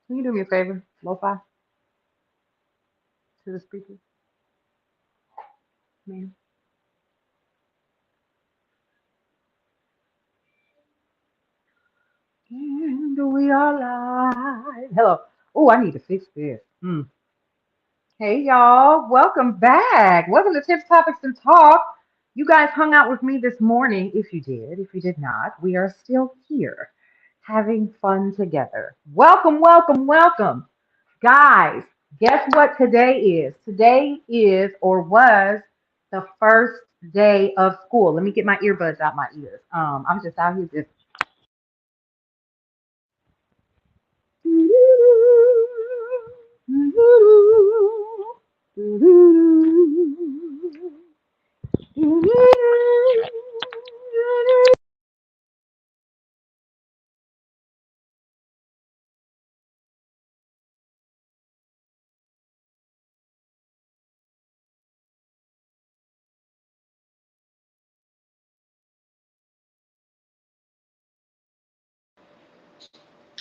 Can you do me a favor? Lo-fi to the speaker, ma'am. And we are live. Hello. Oh, I need to fix this. Hey, y'all. Welcome back. Welcome to Tips, Topics, and Talk. You guys hung out with me this morning. If you did, if you did not, we are still here having fun together. Welcome, welcome, welcome. Guys, guess what today is? Today is or was the first day of school. Let me get my earbuds out my ears. I'm just out here just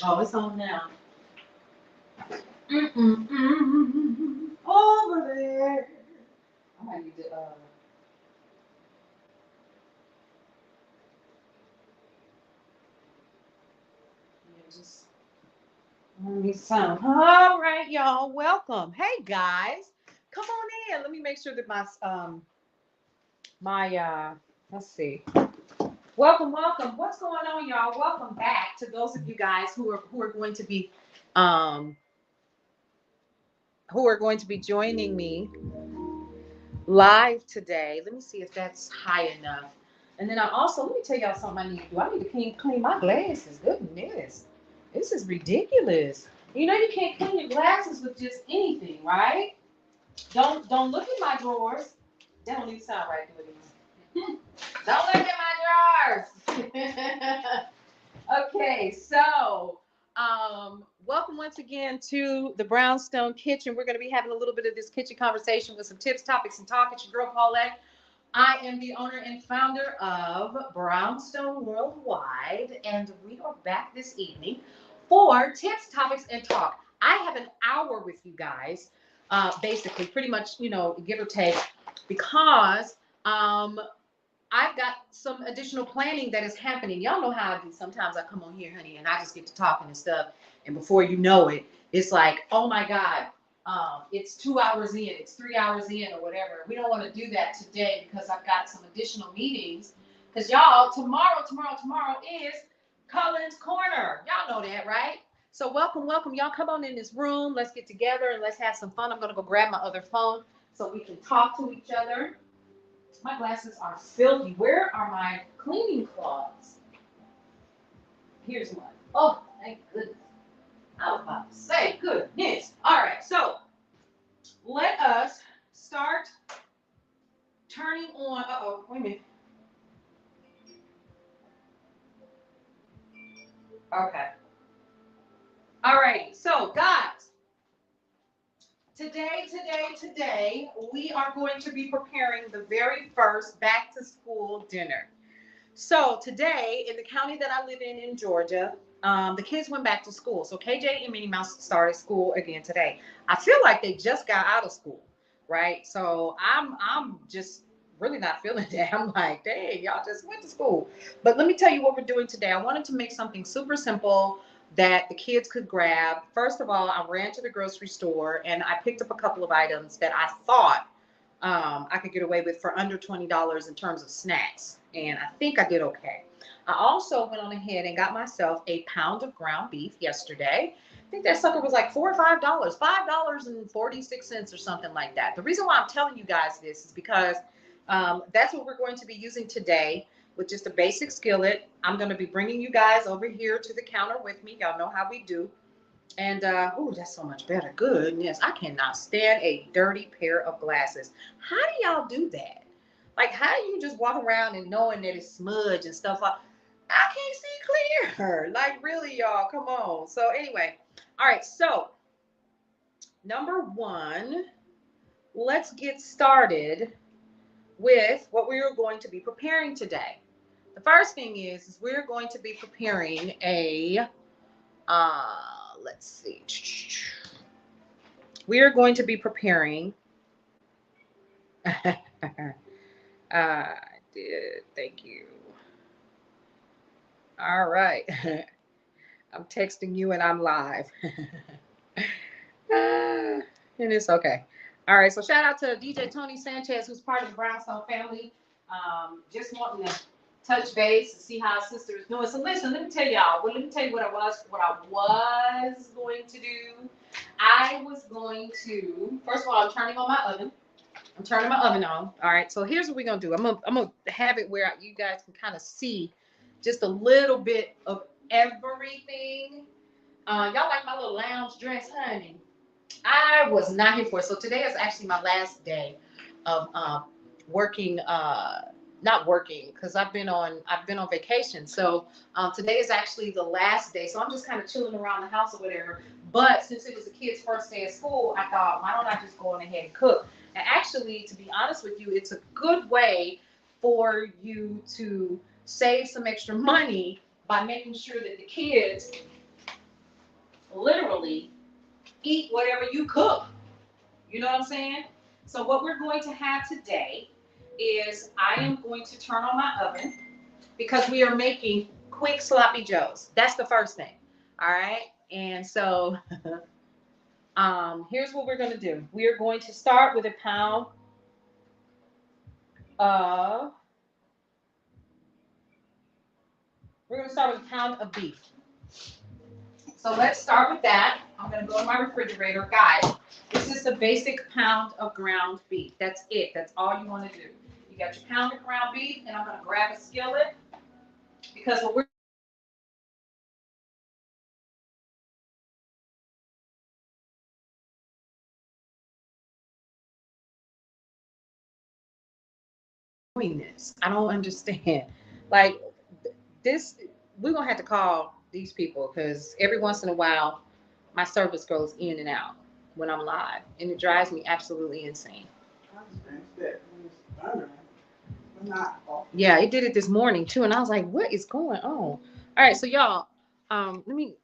Oh, it's on now. Over there. I might need to just let me some. All right, y'all. Welcome. Hey guys. Come on in. Let me make sure that my let's see. Welcome, welcome. What's going on, y'all? Welcome back to those of you guys who are going to be um joining me live today. Let me see if that's high enough. And then I also, let me tell y'all something I need to do. I need to clean my glasses. Goodness. This is ridiculous. You know you can't clean your glasses with just anything, right? Don't look at my drawers. That don't even sound right, do it? Don't look at my drawers. Okay, so welcome once again to the Brownstone Kitchen. We're going to be having a little bit of this kitchen conversation with some tips, topics, and talk. It's your girl Paulette. I am the owner and founder of Brownstone Worldwide, and we are back this evening for tips, topics, and talk. I have an hour with you guys, basically, pretty much, give or take, because I've got some additional planning that is happening. Y'all know how I do. Sometimes I come on here, honey, and I just get to talking and stuff. And before you know it, it's like, oh my God, it's 2 hours in, it's 3 hours in, or whatever. We don't want to do that today because I've got some additional meetings. Because y'all, tomorrow is Cullen's Corner. Y'all know that, right? So welcome, welcome. Y'all come on in this room. Let's get together and let's have some fun. I'm going to go grab my other phone so we can talk to each other. My glasses are filthy. Where are my cleaning cloths? Here's one. Oh, thank goodness. I was about to say, goodness. All right, so let us start turning on. Uh-oh, wait a minute. Okay. All right, so guys, today, we are going to be preparing the very first back to school dinner. So today, in the county that I live in Georgia, the kids went back to school. So KJ and Minnie Mouse started school again today. I feel like they just got out of school, right? So I'm just really not feeling that. I'm like, dang, y'all just went to school. But let me tell you what we're doing today. I wanted to make something super simple that the kids could grab. First of all, I ran to the grocery store and I picked up a couple of items that I thought I could get away with for under $20 in terms of snacks. And I think I did okay. I also went on ahead and got myself a pound of ground beef yesterday. I think that sucker was like $4 or $5.46 or something like that. The reason why I'm telling you guys this is because that's what we're going to be using today with just a basic skillet. I'm going to be bringing you guys over here to the counter with me. Y'all know how we do. And oh, that's so much better. Goodness, I cannot stand a dirty pair of glasses. How do y'all do that? Like, how do you just walk around and knowing that it's smudge and stuff like? I can't see clear. Like, really, y'all, come on. So anyway, all right. So number one, let's get started with what we are going to be preparing today. The first thing is we're going to be preparing a let's see. We are going to be preparing. I did. Thank you. All right. I'm texting you and I'm live. And it's okay. All right. So shout out to DJ Tony Sanchez, who's part of the Brownstone family. Just wanting to touch base and see how our sister is doing. So listen, let me tell y'all. Well, let me tell you what I was going to do. I was going to, first of all, I'm turning on my oven. I'm turning my oven on. All right. So here's what we're gonna do. I'm gonna have it where you guys can kind of see just a little bit of everything. Y'all like my little lounge dress, honey? I was not here for it. So today is actually my last day of working. Not working because I've been on vacation. So today is actually the last day. So I'm just kind of chilling around the house or whatever. But since it was the kids' first day of school, I thought, why don't I just go on ahead and cook? And actually, to be honest with you, it's a good way for you to save some extra money by making sure that the kids literally eat whatever you cook. You know what I'm saying? So what we're going to have today is I am going to turn on my oven because we are making quick sloppy joes. That's the first thing. All right. And so here's what we're going to do. We are going to start with a pound of, beef. So let's start with that. I'm going to go to my refrigerator. Guys, this is a basic pound of ground beef. That's it. That's all you want to do. You got your pound of ground beef, and I'm going to grab a skillet because what we're doing this. I don't understand. Like this, we're going to have to call these people because every once in a while, my service goes in and out when I'm live, and it drives me absolutely insane. Yeah, it did it this morning too, and I was like, "What is going on?" All right, so y'all, let me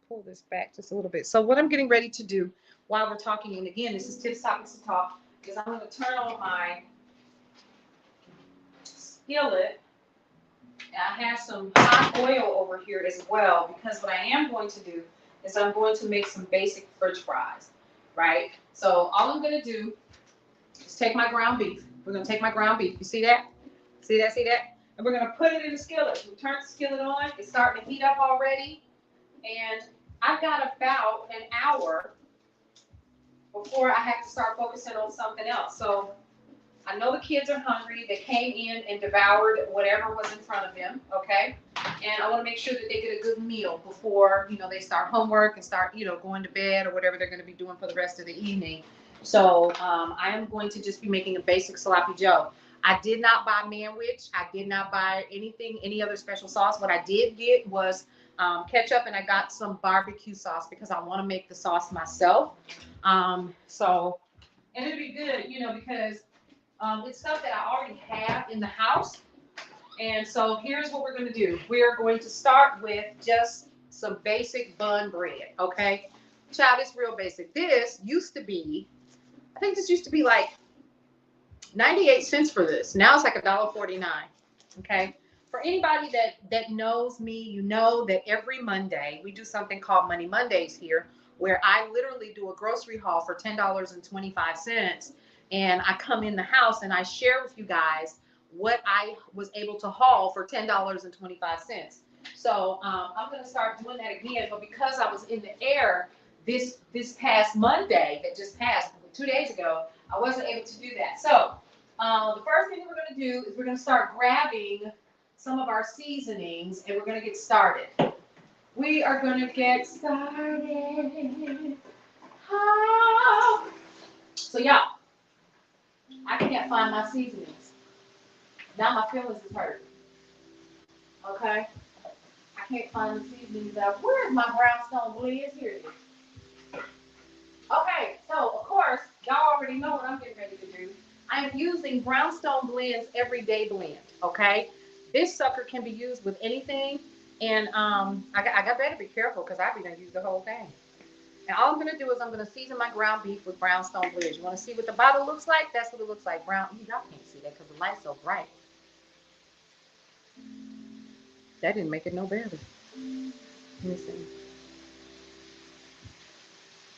pull this back just a little bit. So what I'm getting ready to do while we're talking, and again, this is Tips Topics to Talk, is I'm going to turn on my skillet. I have some hot oil over here as well because what I am going to do is I'm going to make some basic French fries, right? So all I'm going to do is take my ground beef. We're going to take my ground beef. You see that? See that? See that? And we're going to put it in the skillet. We turn the skillet on. It's starting to heat up already. And I've got about an hour before I have to start focusing on something else. So I know the kids are hungry. They came in and devoured whatever was in front of them, okay? And I want to make sure that they get a good meal before, they start homework and start, going to bed or whatever they're going to be doing for the rest of the evening. So I am going to just be making a basic sloppy joe. I did not buy manwich. I did not buy any other special sauce. What I did get was ketchup, and I got some barbecue sauce because I want to make the sauce myself. And it'll be good, because it's stuff that I already have in the house. And so here's what we're going to do. We're going to start with just some basic bun bread, okay? Child, it's real basic. This used to be, I think this used to be like 98 cents for this. Now it's like $1.49, okay? For anybody that knows me, you know that every Monday we do something called Money Mondays here, where I literally do a grocery haul for $10.25. And I come in the house and I share with you guys what I was able to haul for $10.25. So I'm going to start doing that again. But because I was in the air this past Monday that just passed 2 days ago, I wasn't able to do that. So the first thing we're going to do is we're going to start grabbing some of our seasonings, and we're going to get started. We are going to get started. So y'all, I can't find my seasonings. Now my feelings is hurt. Okay? I can't find the seasonings out. Where is my brownstone blends? Here it is. Okay, so of course, y'all already know what I'm getting ready to do. I am using Brownstone Blends Everyday Blend, okay? This sucker can be used with anything. And I got better be careful because I be done use the whole thing. And all I'm gonna do is I'm gonna season my ground beef with brownstone blends. You want to see what the bottle looks like? That's what it looks like. Brown. Y'all can't see that because the light's so bright. That didn't make it no better. Let me see.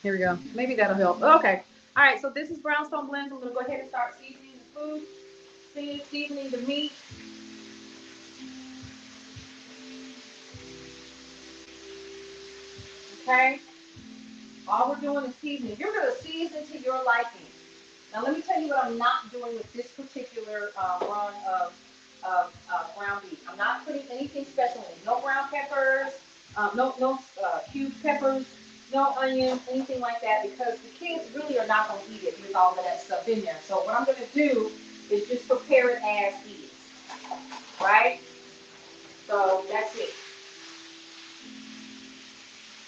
Here we go. Maybe that'll help. Okay. All right. So this is brownstone blends. I'm gonna go ahead and start seasoning the food, seasoning the meat. Okay. All we're doing is seasoning. You're gonna season to your liking. Now let me tell you what I'm not doing with this particular run of ground beef. I'm not putting anything special in it. No ground peppers, no cubed peppers, no onions, anything like that, because the kids really are not going to eat it with all of that stuff in there. So what I'm going to do is just prepare it as is, right? So that's it.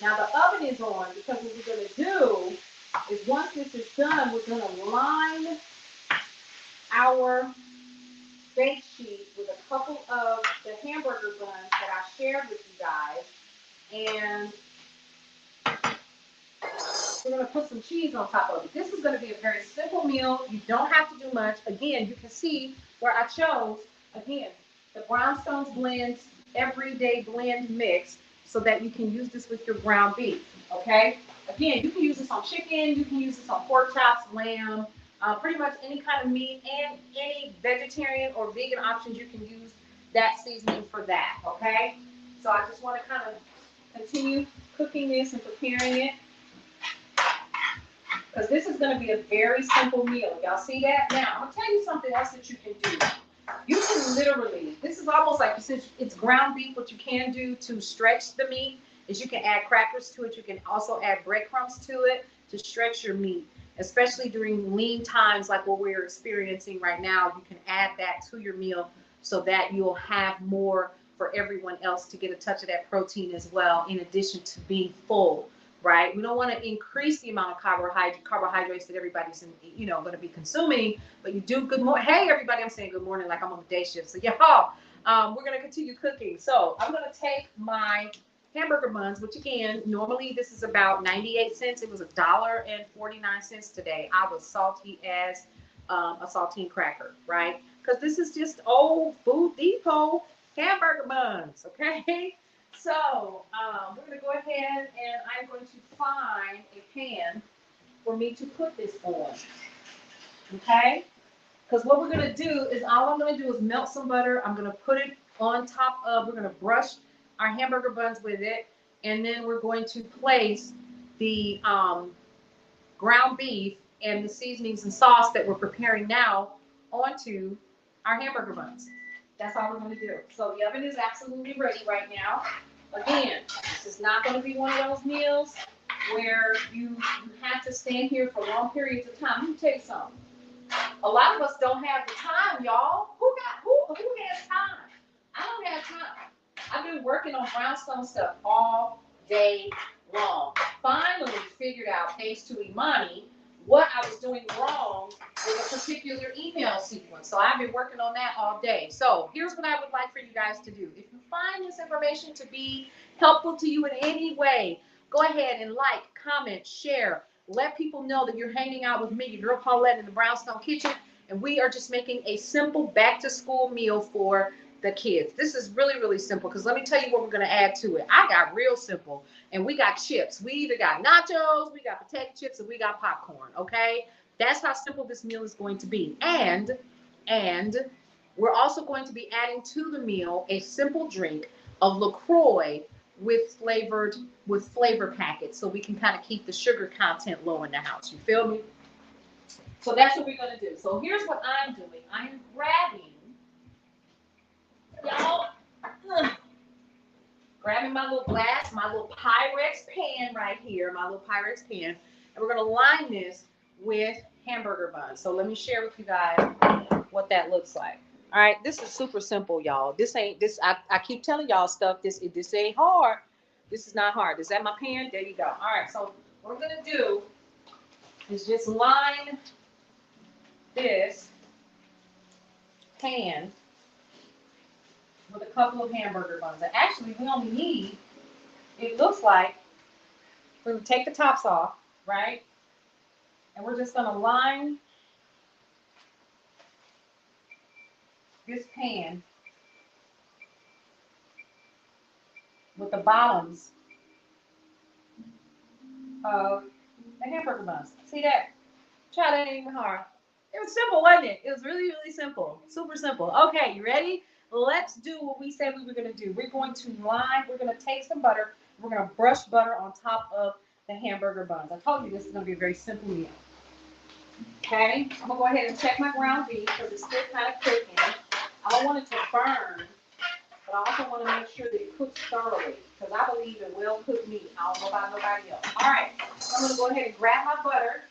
Now the oven is on because what we're going to do is once this is done, we're going to line our bake sheet with a couple of the hamburger buns that I shared with you guys, and we're going to put some cheese on top of it. This is going to be a very simple meal. You don't have to do much. Again, you can see where I chose, again, the Brownstones Blends Everyday Blend Mix so that you can use this with your ground beef, okay? Again, you can use this on chicken, you can use this on pork chops, lamb, pretty much any kind of meat, and any vegetarian or vegan options, you can use that seasoning for that, okay? So I just want to kind of continue cooking this and preparing it because this is going to be a very simple meal. Y'all see that? Now, I'm going to tell you something else that you can do. You can literally, this is almost like, since it's ground beef, what you can do to stretch the meat is you can add crackers to it. You can also add breadcrumbs to it to stretch your meat, especially during lean times like what we're experiencing right now. You can add that to your meal so that you'll have more for everyone else to get a touch of that protein as well, in addition to being full. Right? We don't want to increase the amount of carbohydrates that everybody's going to be consuming, but you do good morning. Hey, everybody, I'm saying good morning like I'm on the day shift. So y'all, we're going to continue cooking. So I'm going to take my hamburger buns, which again, normally this is about 98 cents. It was $1.49 today. I was salty as a saltine cracker, right? Because this is just old Food Depot hamburger buns, okay? So we're going to go ahead and I'm going to find a pan for me to put this on, okay? Because what we're going to do is all I'm going to do is melt some butter. I'm going to put it on top of, we're going to brush our hamburger buns with it, and then we're going to place the ground beef and the seasonings and sauce that we're preparing now onto our hamburger buns. That's all we're going to do. So the oven is absolutely ready right now. Again, this is not going to be one of those meals where you have to stand here for long periods of time. Let me tell you something. A lot of us don't have the time, y'all. Who has time? I don't have time. I've been working on brownstone stuff all day long. Finally figured out, thanks to Imani, what I was doing wrong with a particular email sequence. So I've been working on that all day. So here's what I would like for you guys to do. If you find this information to be helpful to you in any way, go ahead and like, comment, share. Let people know that you're hanging out with me, your girl Paulette, in the Brownstone Kitchen, and we are just making a simple back-to-school meal for the kids. This is really, really simple because let me tell you what we're going to add to it. I got real simple, and we got chips. We either got nachos, we got potato chips, and we got popcorn, okay? That's how simple this meal is going to be. And we're also going to be adding to the meal a simple drink of LaCroix with flavor packets so we can kind of keep the sugar content low in the house. You feel me? So that's what we're going to do. So here's what I'm doing. I'm grabbing, y'all, grabbing my little glass, my little Pyrex pan right here, my little Pyrex pan, and we're going to line this with hamburger buns. So let me share with you guys what that looks like. All right, this is super simple, y'all. This ain't this. I keep telling y'all stuff. This ain't hard. This is not hard. Is that my pan? There you go. All right, so what I'm gonna do is just line this pan with a couple of hamburger buns. And actually, we only need, it looks like, we're going to take the tops off, right? And we're just going to line this pan with the bottoms of the hamburger buns. See that? Try that, ain't even hard. It was simple, wasn't it? It was really, really simple. Super simple. Okay, you ready? Let's do what we said we were going to do. We're going to take some butter. We're going to brush butter on top of the hamburger buns. I told you this is going to be a very simple meal. Okay, I'm going to go ahead and check my ground beef because it's still kind of cooking. I don't want it to burn, but I also want to make sure that it cooks thoroughly because I believe in well-cooked meat. I don't know about nobody else. All right, so I'm going to go ahead and grab my butter.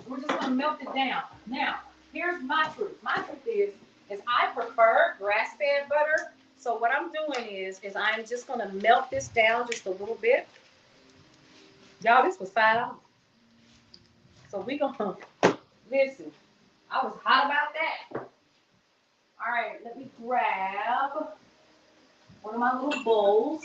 We're just going to melt it down. Now, here's my truth. My truth is I prefer grass-fed butter. So what I'm doing is I'm just going to melt this down just a little bit. Y'all, this was $5. So we going to, listen, I was hot about that. All right, let me grab one of my little bowls.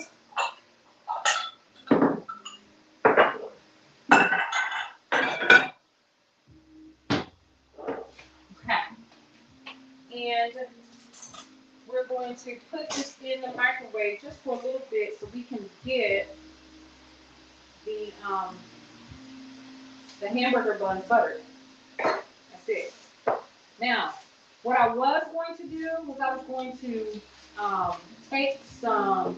And we're going to put this in the microwave just for a little bit so we can get the hamburger bun buttered. That's it. Now, what I was going to do was I was going to take some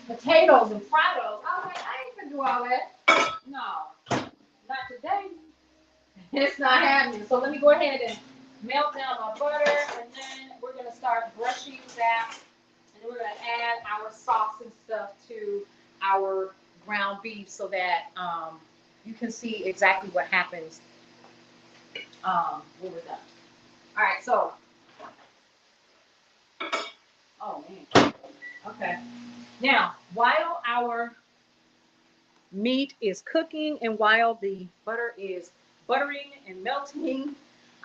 potatoes and fry those. I was like, I ain't gonna do all that. No, not today. It's not happening. So let me go ahead and melt down my butter, and then we're going to start brushing that, and then we're going to add our sauce and stuff to our ground beef so that you can see exactly what happens when we're done. All right, so, oh man, okay. Now, while our meat is cooking and while the butter is buttering and melting,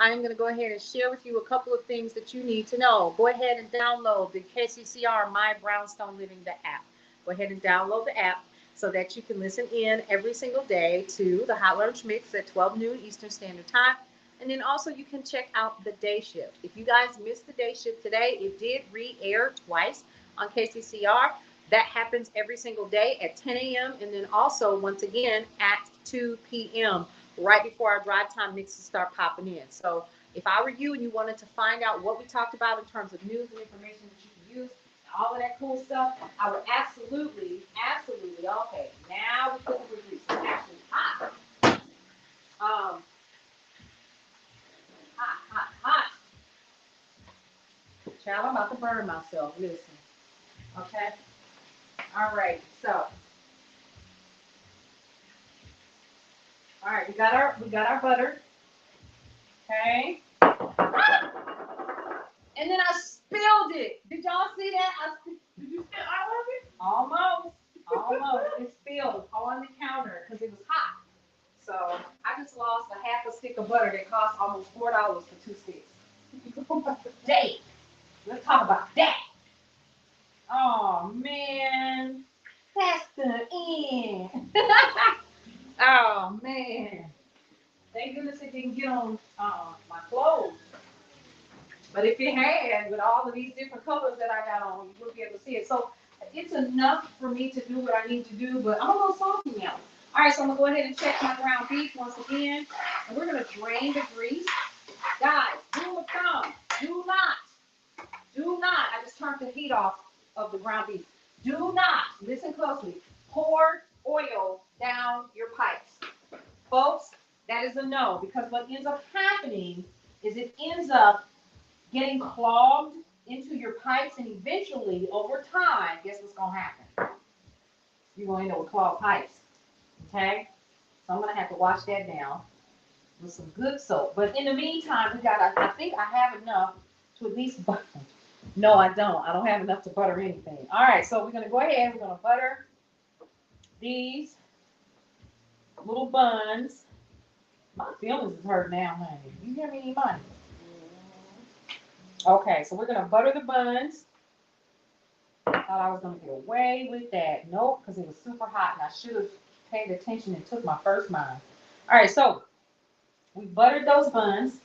I'm going to go ahead and share with you a couple of things that you need to know. Go ahead and download the KCCR My Brownstone Living, the app. Go ahead and download the app so that you can listen in every single day to the Hot Lunch Mix at 12 noon Eastern Standard Time. And then also you can check out the day shift. If you guys missed the day shift today, it did re-air twice on KCCR. That happens every single day at 10 a.m. and then also, once again, at 2 p.m. right before our drive time mixes start popping in. So if I were you and you wanted to find out what we talked about in terms of news and information that you can use, and all of that cool stuff, I would absolutely, okay, now we put the grease. It's actually hot. Hot. Child, I'm about to burn myself. Listen. Okay? All right, so. All right, we got our butter. Okay. And then I spilled it. Did y'all see that? Did you spill all of it? Almost. It spilled on the counter because it was hot. So I just lost a half a stick of butter that cost almost $4 for 2 sticks. Dang. Let's talk about that. Oh man. That's the end. Oh man. Thank goodness it didn't get on my clothes. But if it had, with all of these different colors that I got on, you wouldn't be able to see it. So it's enough for me to do what I need to do, but I'm a little salty now. All right, so I'm going to go ahead and check my ground beef once again. And we're going to drain the grease. Guys, rule of thumb, do not, I just turned the heat off of the ground beef. Do not, listen closely, pour oil down your pipes. Folks, that is a no, because what ends up happening is it ends up getting clogged into your pipes, and eventually, over time, guess what's going to happen? You're going to end up with clogged pipes, okay? So I'm going to have to wash that down with some good soap. But in the meantime, I think I have enough to at least butter. No, I don't. I don't have enough to butter anything. All right, so we're going to go ahead. We're going to butter these little buns. My feelings is hurt now, honey. You hear me, money? Okay, so we're gonna butter the buns. Thought I was gonna get away with that. Nope, because it was super hot and I should have paid attention and took my first mine. All right, so we buttered those buns.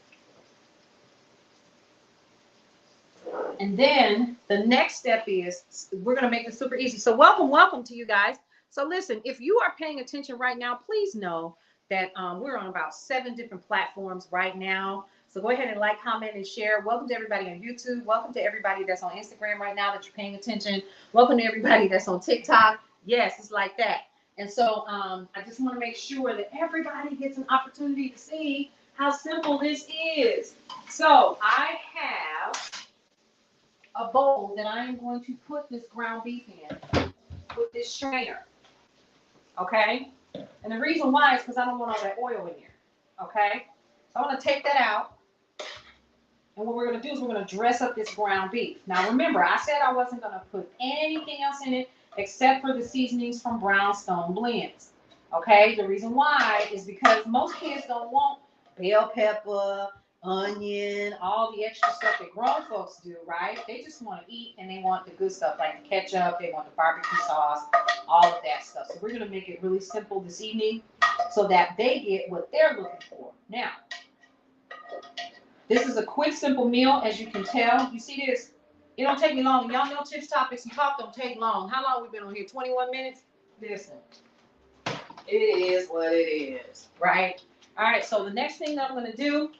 And then the next step is we're going to make this super easy. So welcome to you guys. So listen, if you are paying attention right now, please know that we're on about 7 different platforms right now. So go ahead and like, comment, and share. Welcome to everybody on YouTube. Welcome to everybody that's on Instagram right now that you're paying attention. Welcome to everybody that's on TikTok. Yes, it's like that. And so I just want to make sure that everybody gets an opportunity to see how simple this is. So I have a bowl that I am going to put this ground beef in with this strainer. Okay? And the reason why is because I don't want all that oil in there. Okay? So I'm going to take that out. And what we're going to do is we're going to dress up this ground beef. Now remember, I said I wasn't going to put anything else in it except for the seasonings from Brownstone Blends. Okay? The reason why is because most kids don't want bell pepper, onion, all the extra stuff that grown folks do, right? They just want to eat and they want the good stuff like the ketchup, they want the barbecue sauce, all of that stuff. So we're going to make it really simple this evening so that they get what they're looking for. Now, this is a quick, simple meal, as you can tell. You see this? It don't take me long. Y'all know Tips, Topics, and Talk don't take long. How long we been on here? 21 minutes? Listen, it is what it is, right? All right, so the next thing that I'm going to do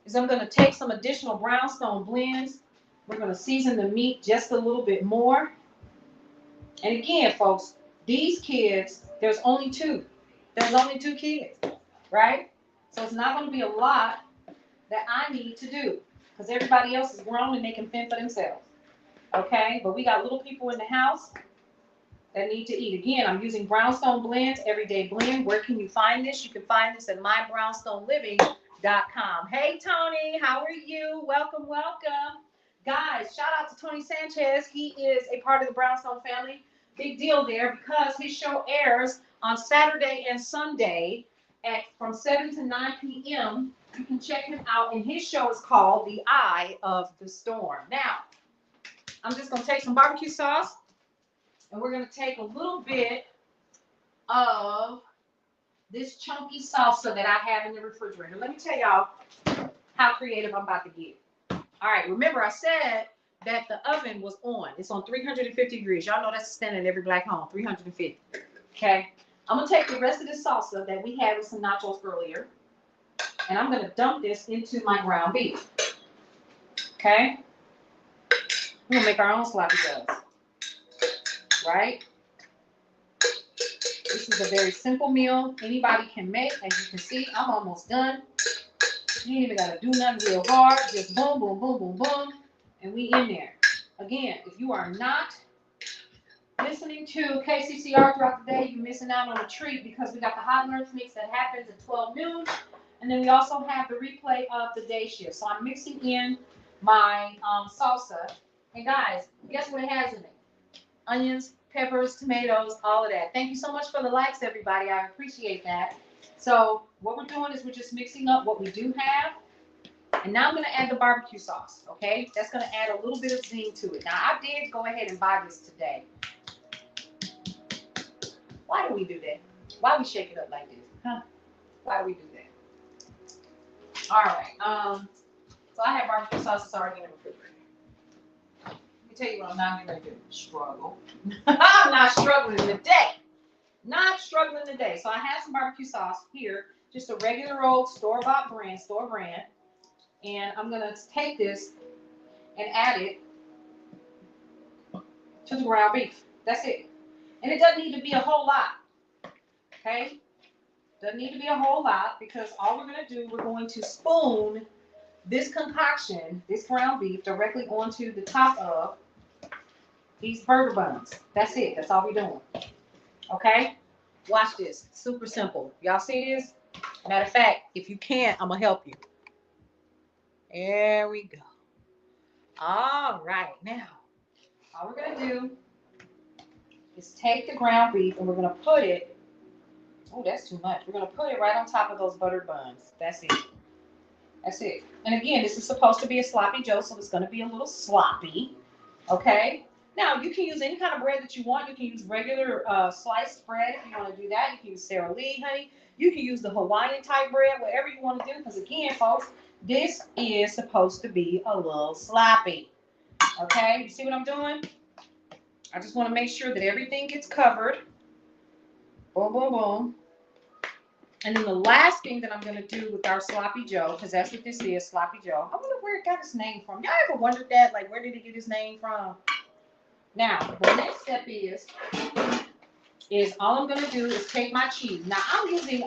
is I'm going to take some additional Brownstone blends. We're going to season the meat just a little bit more. And again, folks, these kids, there's only 2. There's only 2 kids, right? So it's not going to be a lot that I need to do because everybody else is grown and they can fend for themselves. Okay, but we got little people in the house that need to eat. Again, I'm using Brownstone Blends, Everyday Blend. Where can you find this? You can find this at mybrownstoneliving.com. Hey, Tony, how are you? Welcome, welcome. Guys, shout out to Tony Sanchez. He is a part of the Brownstone family. Big deal there because his show airs on Saturday and Sunday from 7 to 9 p.m. You can check him out, and his show is called The Eye of the Storm. Now, I'm just going to take some barbecue sauce, and we're going to take a little bit of this chunky salsa that I have in the refrigerator. Let me tell y'all how creative I'm about to get. All right, remember I said that the oven was on. It's on 350 degrees. Y'all know that's standard in every black home, 350. Okay, I'm going to take the rest of this salsa that we had with some nachos earlier, and I'm going to dump this into my ground beef. Okay? We're going to make our own sloppy joes. Right? This is a very simple meal anybody can make. As you can see, I'm almost done. You ain't even got to do nothing real hard. Just boom, boom, boom, boom, boom. And we in there. Again, if you are not listening to KCCR throughout the day, you're missing out on a treat because we got the hot lunch mix that happens at 12 noon. And then we also have the replay of the day shift. So I'm mixing in my salsa. And guys, guess what it has in it? Onions, peppers, tomatoes, all of that. Thank you so much for the likes, everybody. I appreciate that. So what we're doing is we're just mixing up what we do have. And now I'm going to add the barbecue sauce, okay? That's going to add a little bit of zing to it. Now, I did go ahead and buy this today. Why do we do that? Why do we shake it up like this? Huh? Why do we do that? All right. So I have barbecue sauce that's already in the refrigerator. Let me tell you what I'm not going to do. Struggle. I'm not struggling today. Not struggling today. So I have some barbecue sauce here. Just a regular old store-bought brand, store brand. And I'm going to take this and add it to the ground beef. That's it. And it doesn't need to be a whole lot. Okay? Doesn't need to be a whole lot because all we're going to do, we're going to spoon this concoction, this ground beef, directly onto the top of these burger buns. That's it. That's all we're doing. Okay? Watch this. Super simple. Y'all see this? Matter of fact, if you can't, I'm going to help you. There we go. All right. Now, all we're going to do is take the ground beef and we're going to put it, oh, that's too much. We're going to put it right on top of those buttered buns. That's it. That's it. And again, this is supposed to be a sloppy Joe, so it's going to be a little sloppy. Okay. Now you can use any kind of bread that you want. You can use regular sliced bread if you want to do that. You can use Sara Lee, honey. You can use the Hawaiian type bread, whatever you want to do. Because again, folks, this is supposed to be a little sloppy. Okay. You see what I'm doing? I just want to make sure that everything gets covered. Boom, boom, boom. And then the last thing that I'm going to do with our sloppy Joe, because that's what this is, sloppy Joe. I wonder where it got its name from. Y'all ever wondered that? Like, where did it get its name from? Now, the next step is all I'm going to do is take my cheese. Now, I'm using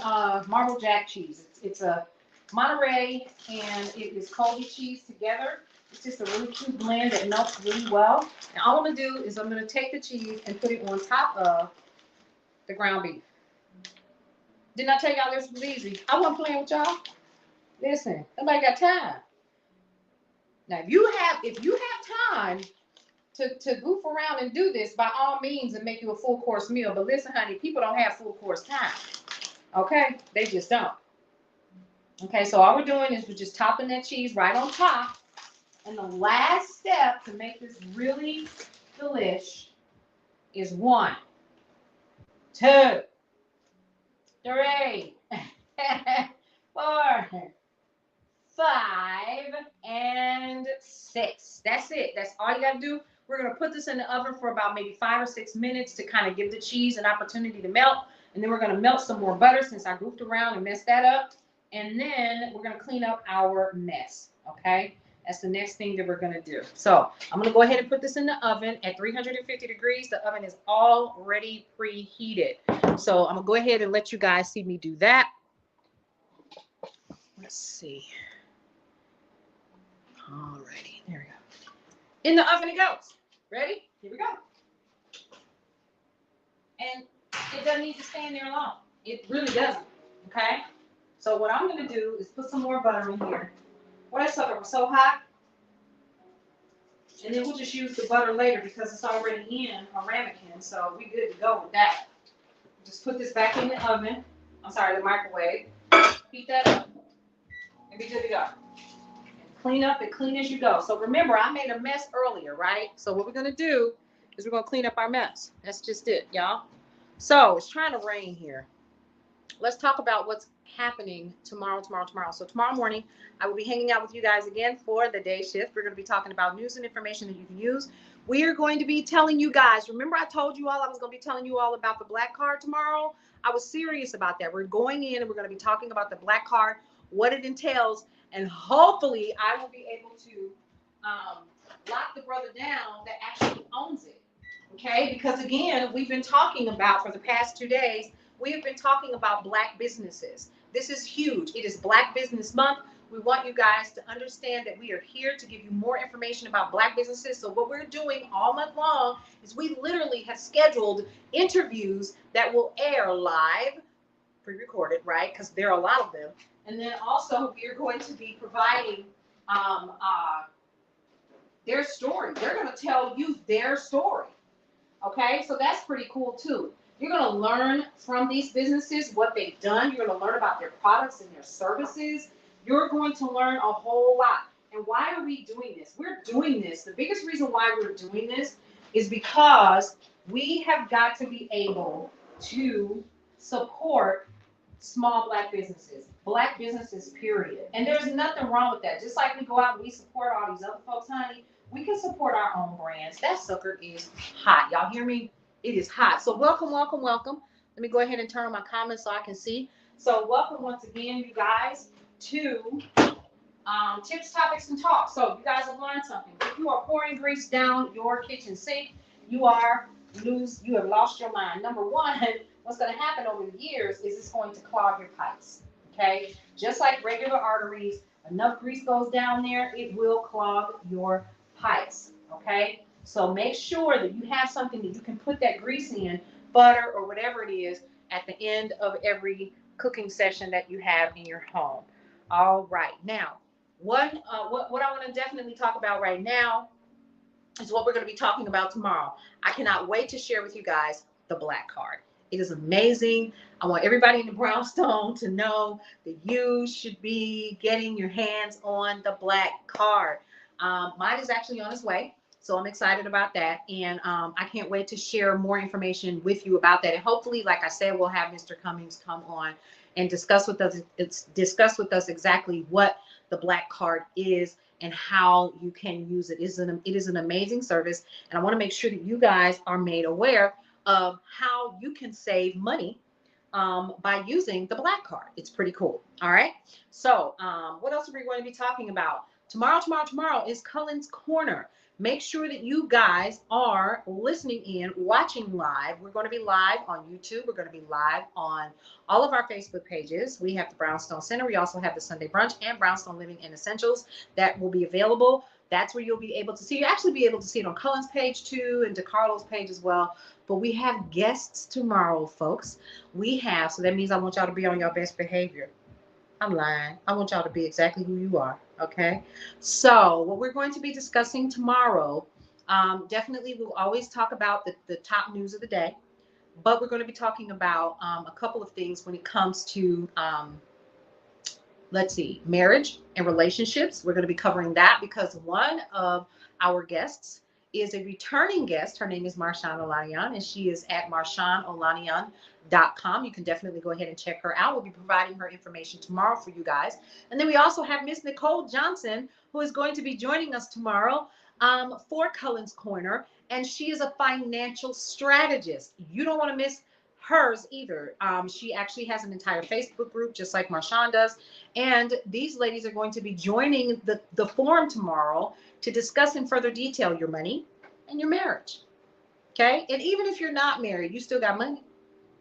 Marble Jack cheese. It's a Monterey, and it is Colby cheese together. It's just a really cute blend that melts really well. And all I'm going to do is I'm going to take the cheese and put it on top of the ground beef. Didn't I tell y'all this was easy? I wasn't playing with y'all. Listen, nobody got time. Now, if you have time to goof around and do this, by all means, and make you a full course meal. But listen, honey, people don't have full course time. Okay, they just don't. Okay, so all we're doing is we're just topping that cheese right on top. And the last step to make this really delish is 1, 2, 3, 4, 5, and 6. That's it. That's all you got to do. We're going to put this in the oven for about maybe 5 or 6 minutes to kind of give the cheese an opportunity to melt. And then we're going to melt some more butter since I goofed around and messed that up. And then we're going to clean up our mess. Okay? That's the next thing that we're going to do. So I'm going to go ahead and put this in the oven at 350 degrees. The oven is already preheated. So I'm going to go ahead and let you guys see me do that. Let's see. Alrighty, there we go. In the oven it goes. Ready? Here we go. And it doesn't need to stand there long. It really doesn't. Okay? So what I'm going to do is put some more butter in here. Well, that sucker was so hot. And then we'll just use the butter later because it's already in a ramekin. So we good to go with that. Just put this back in the oven. I'm sorry, the microwave. Heat that up. And be good to go. Clean up and clean as you go. So remember, I made a mess earlier, right? So what we're going to do is we're going to clean up our mess. That's just it, y'all. So it's trying to rain here. Let's talk about what's happening tomorrow. So tomorrow morning, I will be hanging out with you guys again for the day shift. We're going to be talking about news and information that you can use. We are going to be telling you guys, remember I told you all I was going to be telling you all about the black card tomorrow? I was serious about that. We're going in and we're going to be talking about the black card, what it entails, and hopefully I will be able to lock the brother down that actually owns it. Okay? Because again, we've been talking about for the past 2 days, we have been talking about black businesses. This is huge. It is Black Business Month. We want you guys to understand that we are here to give you more information about black businesses. So what we're doing all month long is we literally have scheduled interviews that will air live, pre-recorded, right? Because there are a lot of them. And then also we are going to be providing their story. They're going to tell you their story. Okay, so that's pretty cool too. You're going to learn from these businesses what they've done. You're going to learn about their products and their services. You're going to learn a whole lot. And why are we doing this? We're doing this. The biggest reason why we're doing this is because we have got to be able to support small black businesses, period. And there's nothing wrong with that. Just like we go out and we support all these other folks, honey, we can support our own brands. That sucker is hot. Y'all hear me? It is hot. So welcome. Let me go ahead and turn on my comments so I can see. So welcome once again, you guys, to Tips, Topics, and Talk. So you guys have learned something. If you are pouring grease down your kitchen sink, you have lost your mind. Number one, what's going to happen over the years is it's going to clog your pipes. Okay? Just like regular arteries, enough grease goes down there, it will clog your pipes. Okay? So make sure that you have something that you can put that grease in, butter or whatever it is, at the end of every cooking session that you have in your home. All right. Now, what I want to definitely talk about right now is what we're going to be talking about tomorrow. I cannot wait to share with you guys the black card. It is amazing. I want everybody in the brownstone to know that you should be getting your hands on the black card. Mine is actually on its way. So I'm excited about that. And I can't wait to share more information with you about that. And hopefully, like I said, we'll have Mr. Cummings come on and discuss with us exactly what the black card is and how you can use it. It is an amazing service. And I want to make sure that you guys are made aware of how you can save money by using the black card. It's pretty cool. All right. So what else are we going to be talking about? Tomorrow is Cullen's Corner. Make sure that you guys are listening in, watching live. We're going to be live on YouTube. We're going to be live on all of our Facebook pages. We have the Brownstone Center. We also have the Sunday Brunch and Brownstone Living and Essentials that will be available. That's where you'll be able to see. You'll actually be able to see it on Cullen's page too and DeCarlo's page as well. But we have guests tomorrow, folks. So that means I want y'all to be on your best behavior. I'm lying. I want y'all to be exactly who you are. Okay. So what we're going to be discussing tomorrow, definitely we'll always talk about the top news of the day, but we're going to be talking about a couple of things when it comes to, let's see, marriage and relationships. We're going to be covering that because one of our guests is a returning guest. Her name is Marshawn Olaniyan, and she is at marshawnolaniyan.com. You can definitely go ahead and check her out. We'll be providing her information tomorrow for you guys. And then we also have Miss Nicole Johnson, who is going to be joining us tomorrow for Cullen's Corner, and she is a financial strategist. You don't want to miss hers either. She actually has an entire Facebook group, just like Marshawn does. And these ladies are going to be joining the forum tomorrow to discuss in further detail your money and your marriage. Okay? And even if you're not married, you still got money.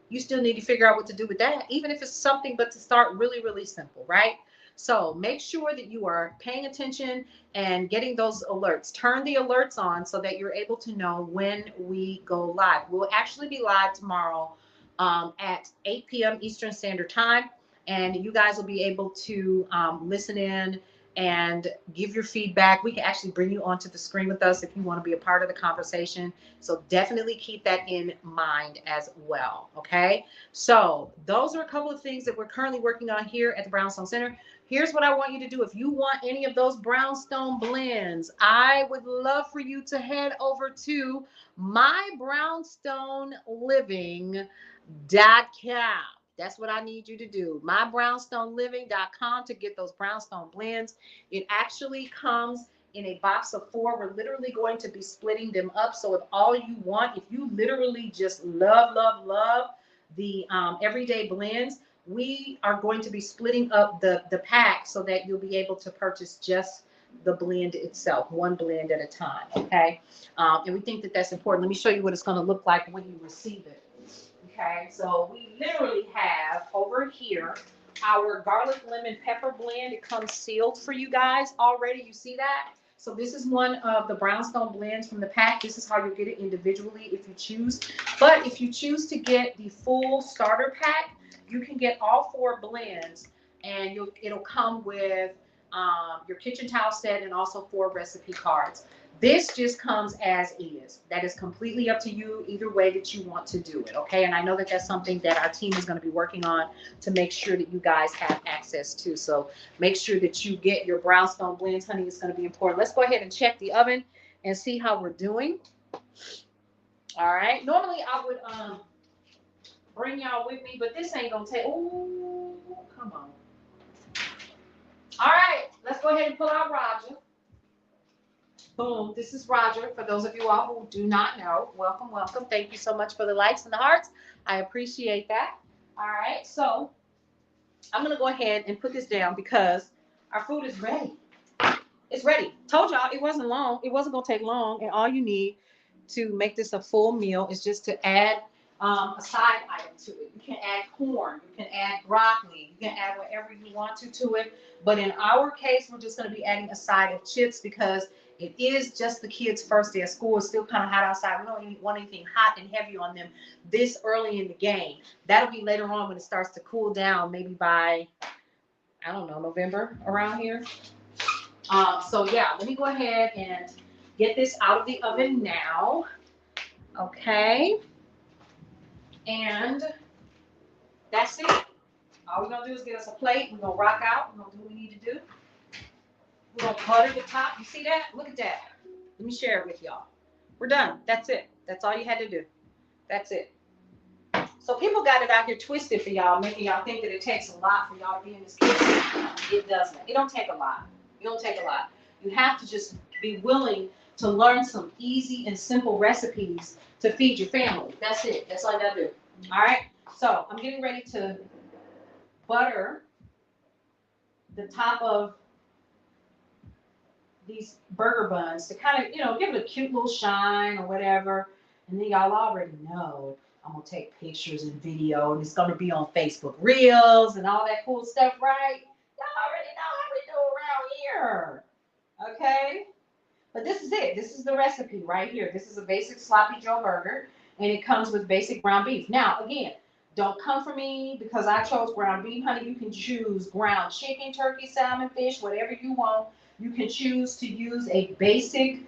You still need to figure out what to do with that, even if it's something but to start really, really simple, right? So make sure that you are paying attention and getting those alerts. Turn the alerts on so that you're able to know when we go live. We'll actually be live tomorrow at 8 p.m. Eastern Standard Time. And you guys will be able to listen in and give your feedback. We can actually bring you onto the screen with us if you want to be a part of the conversation. So definitely keep that in mind as well. Okay. So those are a couple of things that we're currently working on here at the Brownstone Center. Here's what I want you to do. If you want any of those brownstone blends, I would love for you to head over to mybrownstoneliving.com. That's what I need you to do. mybrownstoneliving.com to get those brownstone blends. It actually comes in a box of 4. We're literally going to be splitting them up. So if all you want, if you literally just love the everyday blends, we are going to be splitting up the pack so that you'll be able to purchase just the blend itself, one blend at a time. Okay. And we think that that's important. Let me show you what it's going to look like when you receive it. Okay, so we literally have over here our garlic lemon pepper blend. It comes sealed for you guys already. You see that? So this is one of the brownstone blends from the pack. This is how you get it individually if you choose. But if you choose to get the full starter pack, you can get all 4 blends, and it'll come with your kitchen towel set and also 4 recipe cards. This just comes as is. That is completely up to you either way that you want to do it, okay? And I know that that's something that our team is going to be working on to make sure that you guys have access to. So make sure that you get your brownstone blends, honey. It's going to be important. Let's go ahead and check the oven and see how we're doing. All right. Normally I would bring y'all with me, but this ain't going to take. Oh, come on. All right. Let's go ahead and pull out Roger. Boom. This is Roger. For those of you all who do not know, welcome, welcome. Thank you so much for the likes and the hearts. I appreciate that. All right. So I'm going to go ahead and put this down because our food is ready. It's ready. Told y'all it wasn't long. It wasn't going to take long. And all you need to make this a full meal is just to add a side item to it. You can add corn. You can add broccoli. You can add whatever you want to it. But in our case, we're just going to be adding a side of chips because it is just the kids' first day of school. It's still kind of hot outside. We don't want anything hot and heavy on them this early in the game. That'll be later on when it starts to cool down, maybe by, I don't know, November around here. So yeah, let me go ahead and get this out of the oven now. Okay. And that's it. All we're gonna do is get us a plate. We're gonna rock out. We're gonna do what we need to do. We're gonna butter the top. You see that? Look at that. Let me share it with y'all. We're done. That's it. That's all you had to do. That's it. So people got it out here twisted for y'all, making y'all think that it takes a lot for y'all to be in this kitchen. It doesn't. It don't take a lot. It don't take a lot. You have to just be willing to learn some easy and simple recipes to feed your family. That's it. That's all you gotta do. All right. So I'm getting ready to butter the top of these burger buns to kind of, give it a cute little shine or whatever. And then y'all already know I'm gonna take pictures and video, and it's gonna be on Facebook Reels and all that cool stuff, right? Y'all already know how we do around here. Okay? But this is it. This is the recipe right here. This is a basic sloppy Joe burger, and it comes with basic ground beef. Now, again, don't come for me because I chose ground beef, honey. You can choose ground chicken, turkey, salmon, fish, whatever you want. You can choose to use a basic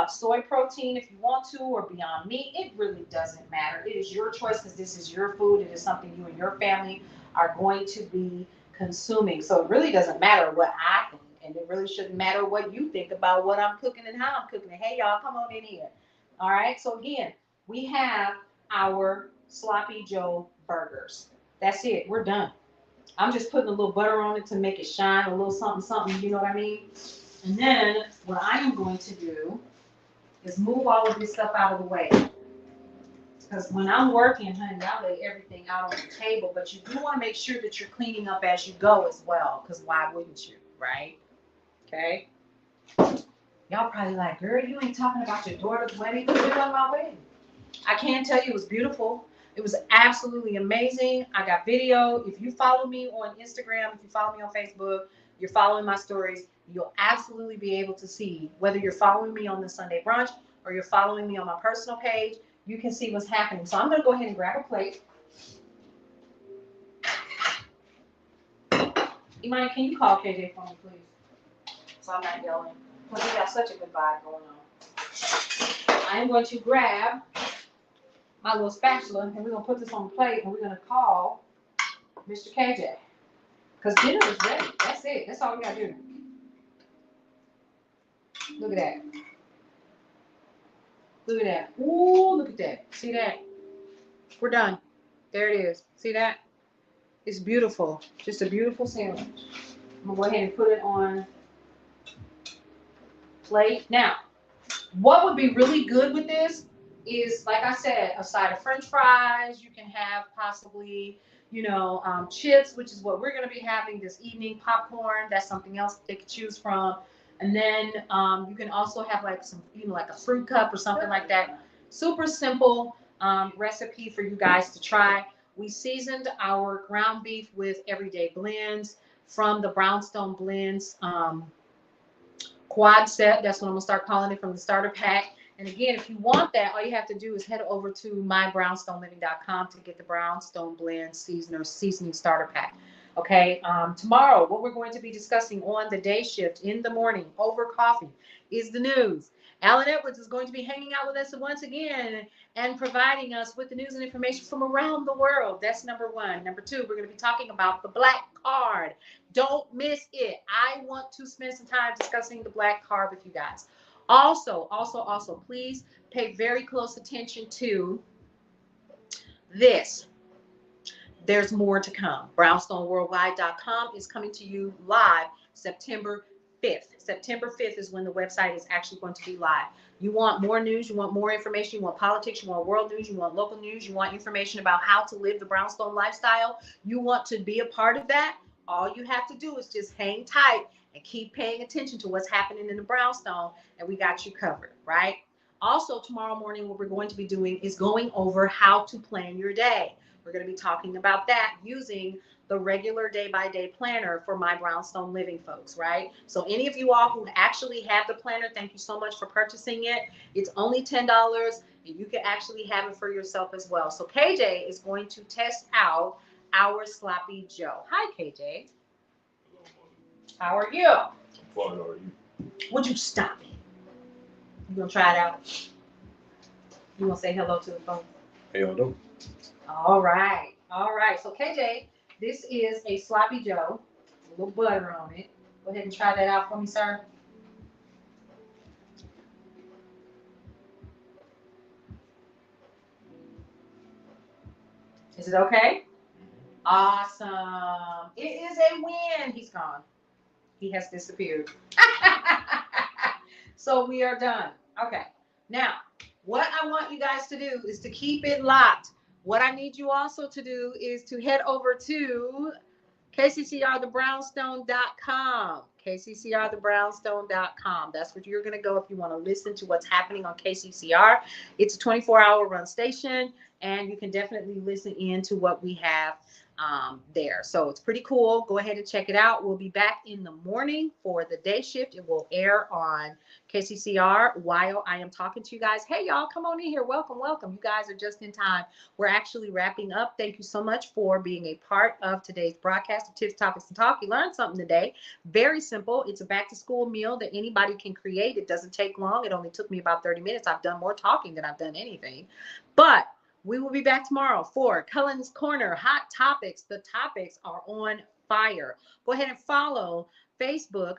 soy protein if you want to, or Beyond Meat. It really doesn't matter. It is your choice because this is your food. It is something you and your family are going to be consuming. So it really doesn't matter what I think, and it really shouldn't matter what you think about what I'm cooking and how I'm cooking it. Hey, y'all, come on in here. All right. So again, we have our sloppy Joe burgers. That's it. We're done. I'm just putting a little butter on it to make it shine, a little something, something, you know what I mean? And then what I am going to do is move all of this stuff out of the way. Because when I'm working, honey, I lay everything out on the table, but you do want to make sure that you're cleaning up as you go as well, because why wouldn't you, right? Okay? Y'all probably like, girl, you ain't talking about your daughter's wedding. It was my wedding. I can tell you it was beautiful. It was absolutely amazing. I got video. If you follow me on Instagram, if you follow me on Facebook, you're following my stories, you'll absolutely be able to see whether you're following me on the Sunday brunch or you're following me on my personal page, you can see what's happening. So I'm going to go ahead and grab a plate. Imani, can you call KJ for me, please? So I'm not yelling. Because we got such a good vibe going on. I am going to grab my little spatula, and we're going to put this on the plate, and we're going to call Mr. KJ. Because dinner is ready. That's it. That's all we got to do. Look at that. Look at that. Ooh, look at that. See that? We're done. There it is. See that? It's beautiful. Just a beautiful sandwich. I'm going to go ahead and put it on plate. Now, what would be really good with this is, like I said, a side of French fries. You can have possibly, chips, which is what we're going to be having this evening. Popcorn. That's something else they could choose from. And then you can also have like some, like a fruit cup or something like that. Super simple recipe for you guys to try. We seasoned our ground beef with everyday blends from the Brownstone Blends quad set. That's what I'm gonna start calling it, from the starter pack. And again, if you want that, all you have to do is head over to mybrownstoneliving.com to get the Brownstone Blend seasoning starter pack. Okay, tomorrow, what we're going to be discussing on the day shift in the morning over coffee is the news. Alan Edwards is going to be hanging out with us once again and providing us with the news and information from around the world. That's number one. Number two, we're going to be talking about the black card. Don't miss it. I want to spend some time discussing the black card with you guys. Also, please pay very close attention to this. There's more to come. BrownstoneWorldwide.com is coming to you live September 5th. September 5th is when the website is actually going to be live. You want more news, you want more information, you want politics, you want world news, you want local news, you want information about how to live the brownstone lifestyle, you want to be a part of that, all you have to do is just hang tight and keep paying attention to what's happening in the brownstone, and we got you covered, right? Also, tomorrow morning, what we're going to be doing is going over how to plan your day. We're going to be talking about that using the regular day-by-day planner for My Brownstone Living folks, right? So any of you all who actually have the planner, thank you so much for purchasing it. It's only $10, and you can actually have it for yourself as well. So KJ is going to test out our Sloppy Joe. Hi, KJ. How are you? I'm fine, how are you? Would you stop it? You gonna try it out? You gonna say hello to the phone? Hey, y'all know. All right. All right. So KJ, this is a sloppy Joe. A little butter on it. Go ahead and try that out for me, sir. Is it okay? Awesome. It is a win. He's gone. He has disappeared. So we are done. Okay. Now, what I want you guys to do is to keep it locked. What I need you also to do is to head over to kccrthebrownstone.com. kccrthebrownstone.com. That's where you're going to go if you want to listen to what's happening on KCCR. It's a 24-hour run station, and you can definitely listen in to what we have there. So it's pretty cool. Go ahead and check it out. We'll be back in the morning for the day shift. It will air on KCCR while I am talking to you guys. Hey, y'all, come on in here. Welcome, welcome. You guys are just in time. We're actually wrapping up. Thank you so much for being a part of today's broadcast of Tips, Topics, and Talk. You learned something today. Very simple. It's a back-to-school meal that anybody can create. It doesn't take long. It only took me about 30 minutes. I've done more talking than I've done anything. But we will be back tomorrow for Cullen's Corner, Hot Topics. The topics are on fire. Go ahead and follow Facebook,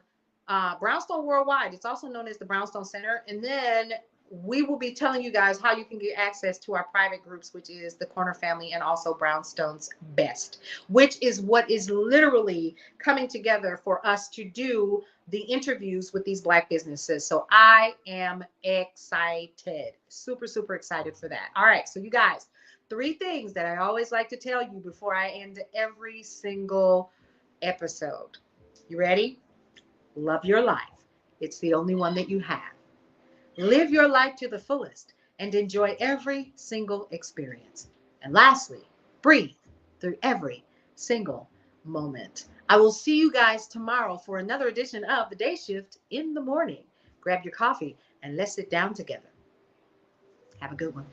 Brownstone Worldwide. It's also known as the Brownstone Center. And then we will be telling you guys how you can get access to our private groups, which is the Corner Family and also Brownstone's Best, which is what is literally coming together for us to do the interviews with these Black businesses. So I am excited, super, super excited for that. All right. So you guys, 3 things that I always like to tell you before I end every single episode. You ready? Love your life. It's the only one that you have. Live your life to the fullest and enjoy every single experience. And lastly, breathe through every single moment. I will see you guys tomorrow for another edition of The Day Shift in the morning. Grab your coffee and let's sit down together. Have a good one.